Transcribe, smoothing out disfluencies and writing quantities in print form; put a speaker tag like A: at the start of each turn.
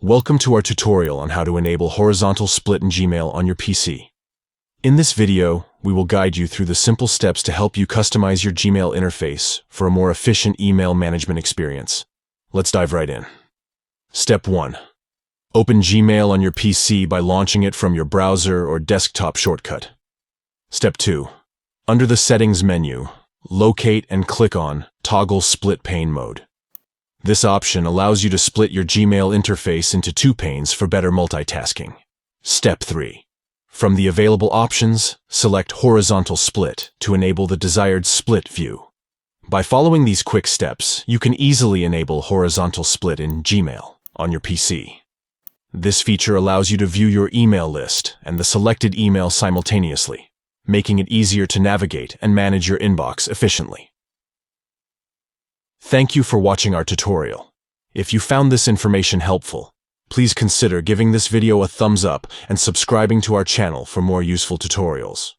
A: Welcome to our tutorial on how to enable horizontal split in Gmail on your PC. In this video, we will guide you through the simple steps to help you customize your Gmail interface for a more efficient email management experience. Let's dive right in. Step 1. Open Gmail on your PC by launching it from your browser or desktop shortcut. Step 2. Under the Settings menu, locate and click on Toggle Split Pane Mode. This option allows you to split your Gmail interface into two panes for better multitasking. Step 3. From the available options, select Horizontal Split to enable the desired split view. By following these quick steps, you can easily enable horizontal split in Gmail on your PC. This feature allows you to view your email list and the selected email simultaneously, making it easier to navigate and manage your inbox efficiently. Thank you for watching our tutorial. If you found this information helpful, please consider giving this video a thumbs up and subscribing to our channel for more useful tutorials.